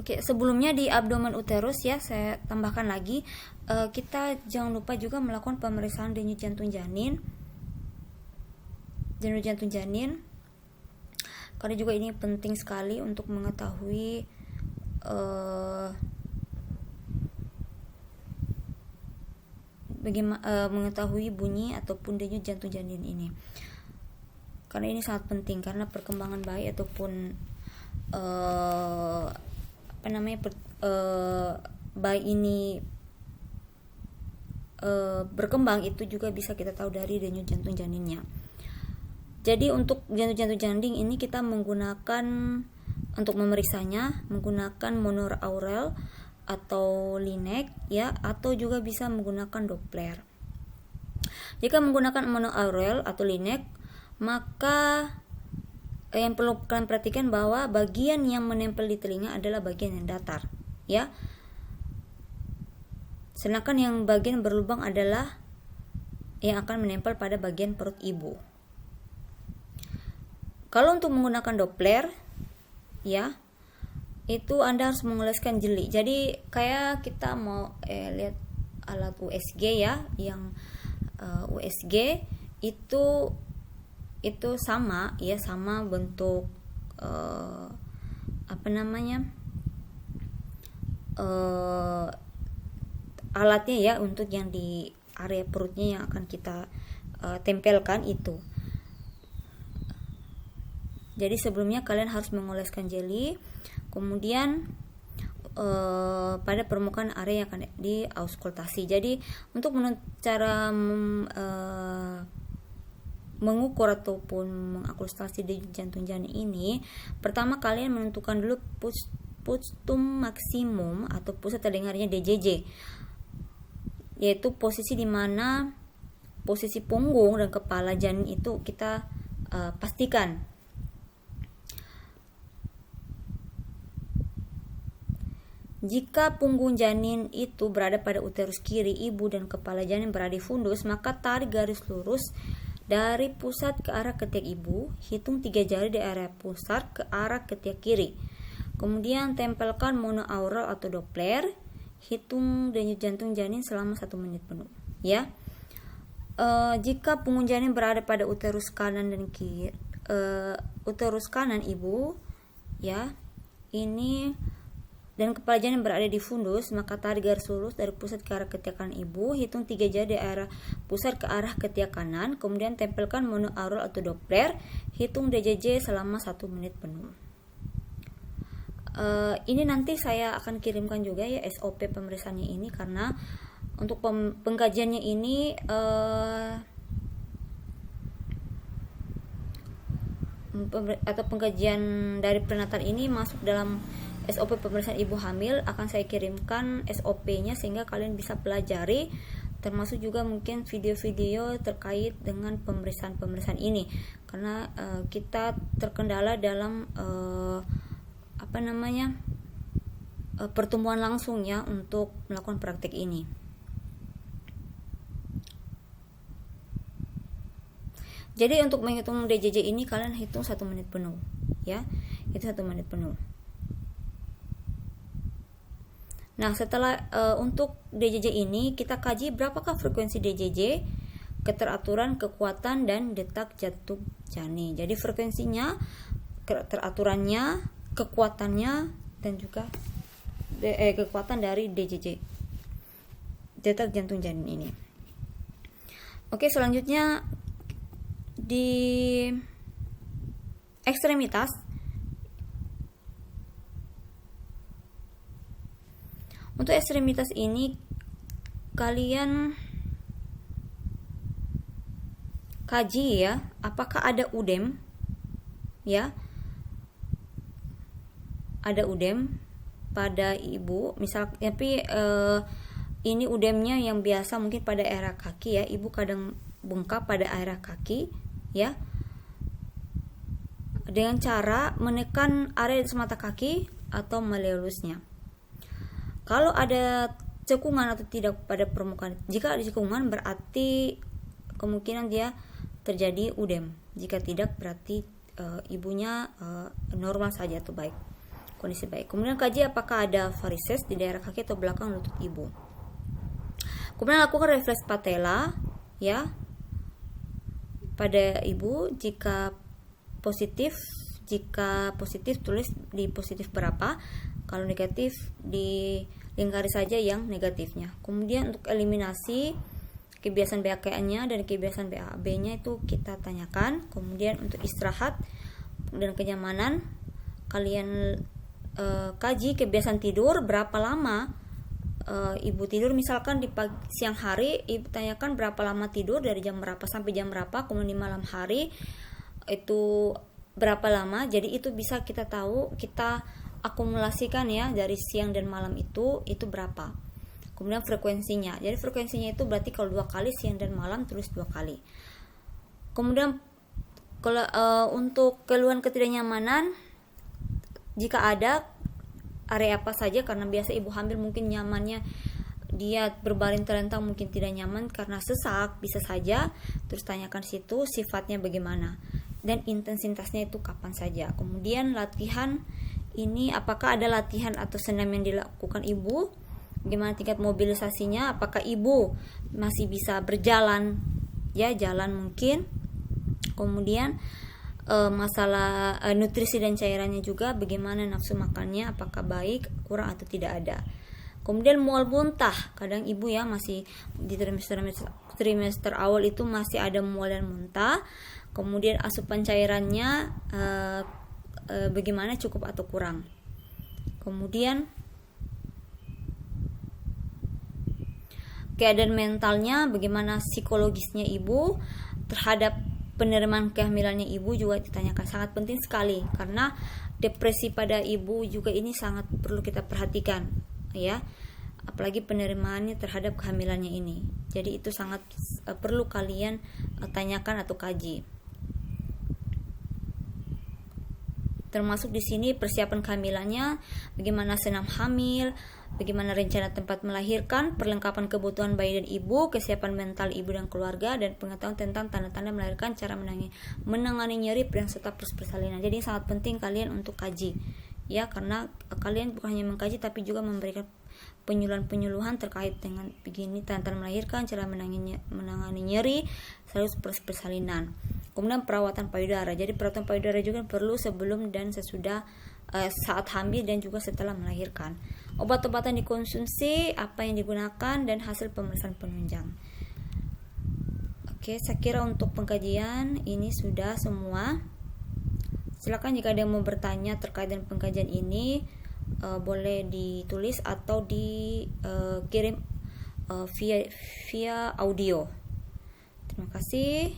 Oke, sebelumnya di abdomen uterus ya, saya tambahkan lagi, kita jangan lupa juga melakukan pemeriksaan denyut jantung janin. Karena juga ini penting sekali untuk mengetahui mengetahui bunyi ataupun denyut jantung janin ini. Karena ini sangat penting, karena perkembangan bayi ataupun bayi ini berkembang itu juga bisa kita tahu dari denyut jantung janinnya. Jadi untuk denyut jantung janin ini kita menggunakan, untuk memeriksanya menggunakan monoaural atau linek ya, atau juga bisa menggunakan Doppler. Jika menggunakan monoaural atau linek, maka yang perlu kalian perhatikan bahwa bagian yang menempel di telinga adalah bagian yang datar ya. Sedangkan yang bagian berlubang adalah yang akan menempel pada bagian perut ibu. Kalau untuk menggunakan Doppler ya, itu Anda harus mengoleskan jeli. Jadi kayak kita mau lihat alat USG ya, yang USG itu sama ya, sama bentuk alatnya ya, untuk yang di area perutnya yang akan kita tempelkan itu. Jadi sebelumnya kalian harus mengoleskan jeli, kemudian pada permukaan area yang akan diauskultasi. Jadi untuk cara mengukur ataupun mengakuskultasi denyut jantung janin ini, pertama kalian menentukan dulu punctum maksimum atau pusat terdengarnya DJJ, yaitu posisi di mana posisi punggung dan kepala janin itu kita pastikan. Jika punggung janin itu berada pada uterus kiri ibu dan kepala janin berada di fundus, maka tarik garis lurus dari pusat ke arah ketiak ibu, hitung 3 jari di area pusat ke arah ketiak kiri. Kemudian tempelkan monoaural atau Doppler, hitung denyut jantung janin selama 1 menit penuh ya. Jika punggung janin berada pada uterus kanan dan kiri, uterus kanan ibu ya, ini dan kepala janin berada di fundus, maka tarik garis lurus dari pusat ke arah ketiak kanan ibu, hitung 3 jari dari arah pusat ke arah ketiak kanan, kemudian tempelkan monoaural atau Doppler, hitung DJJ selama 1 menit penuh. Ini nanti saya akan kirimkan juga ya SOP pemeriksaannya ini, karena untuk pengkajiannya ini atau pengkajian dari prenatal ini masuk dalam SOP pemeriksaan ibu hamil. Akan saya kirimkan SOP-nya sehingga kalian bisa pelajari, termasuk juga mungkin video-video terkait dengan pemeriksaan ini, karena kita terkendala dalam pertemuan langsung ya untuk melakukan praktik ini. Jadi untuk menghitung DJJ ini kalian hitung 1 menit penuh ya, itu 1 menit penuh. Nah, setelah untuk DJJ ini kita kaji berapakah frekuensi DJJ, keteraturan, kekuatan, dan detak jantung janin. Jadi frekuensinya, keteraturannya, kekuatannya, dan juga kekuatan dari DJJ, detak jantung janin ini. Oke, selanjutnya di ekstremitas. Untuk ekstremitas ini kalian kaji ya, apakah ada udem ya, ada udem pada ibu misal, tapi ini udemnya yang biasa mungkin pada area kaki ya, ibu kadang bengkak pada area kaki ya, dengan cara menekan area semata kaki atau melelusnya. Kalau ada cekungan atau tidak pada permukaan, jika ada cekungan berarti kemungkinan dia terjadi udem, jika tidak berarti ibunya normal saja atau baik kondisi baik. Kemudian kaji apakah ada varises di daerah kaki atau belakang lutut ibu. Kemudian lakukan refleks patella ya pada ibu. Jika positif tulis di positif berapa, kalau negatif dilingkari saja yang negatifnya. Kemudian untuk eliminasi kebiasaan BAK-nya dan kebiasaan BAB-nya itu kita tanyakan. Kemudian untuk istirahat dan kenyamanan, kalian kaji kebiasaan tidur, berapa lama ibu tidur. Misalkan di siang hari, ibu tanyakan berapa lama tidur, dari jam berapa sampai jam berapa. Kemudian di malam hari itu berapa lama. Jadi itu bisa kita tahu, kita akumulasikan ya, dari siang dan malam itu berapa. Kemudian frekuensinya, jadi frekuensinya itu berarti kalau 2 kali siang dan malam tulis 2 kali. Kemudian kalau untuk keluhan ketidaknyamanan, jika ada, area apa saja, karena biasa ibu hamil mungkin nyamannya dia berbaring terlentang, mungkin tidak nyaman karena sesak, bisa saja. Terus tanyakan situ sifatnya bagaimana dan intensitasnya itu kapan saja. Kemudian latihan ini, apakah ada latihan atau senam yang dilakukan ibu, bagaimana tingkat mobilisasinya, apakah ibu masih bisa berjalan ya, jalan mungkin. Kemudian masalah nutrisi dan cairannya juga, bagaimana nafsu makannya, apakah baik, kurang atau tidak ada. Kemudian mual muntah, kadang ibu ya masih di trimester awal itu masih ada mual dan muntah. Kemudian asupan cairannya bagaimana, cukup atau kurang. Kemudian keadaan mentalnya, bagaimana psikologisnya ibu terhadap penerimaan kehamilannya ibu juga ditanyakan. Sangat penting sekali, karena depresi pada ibu juga ini sangat perlu kita perhatikan ya, apalagi penerimaannya terhadap kehamilannya ini. Jadi itu sangat perlu kalian tanyakan atau kaji. Termasuk di sini persiapan kehamilannya, bagaimana senam hamil, bagaimana rencana tempat melahirkan, perlengkapan kebutuhan bayi dan ibu, kesiapan mental ibu dan keluarga, dan pengetahuan tentang tanda-tanda melahirkan, cara menangani nyeri dan serta proses persalinan. Jadi sangat penting kalian untuk kaji ya, karena kalian bukan hanya mengkaji tapi juga memberikan penyuluhan terkait dengan begini, tanda-tanda melahirkan, cara menangani nyeri, serta proses persalinan. Kemudian perawatan payudara. Jadi perawatan payudara juga perlu sebelum dan sesudah saat hamil dan juga setelah melahirkan. Obat-obatan dikonsumsi, apa yang digunakan, dan hasil pemeriksaan penunjang. Oke, saya kira untuk pengkajian ini sudah semua. Silakan jika ada yang mau bertanya terkait dengan pengkajian ini, boleh ditulis atau dikirim via audio. Terima kasih.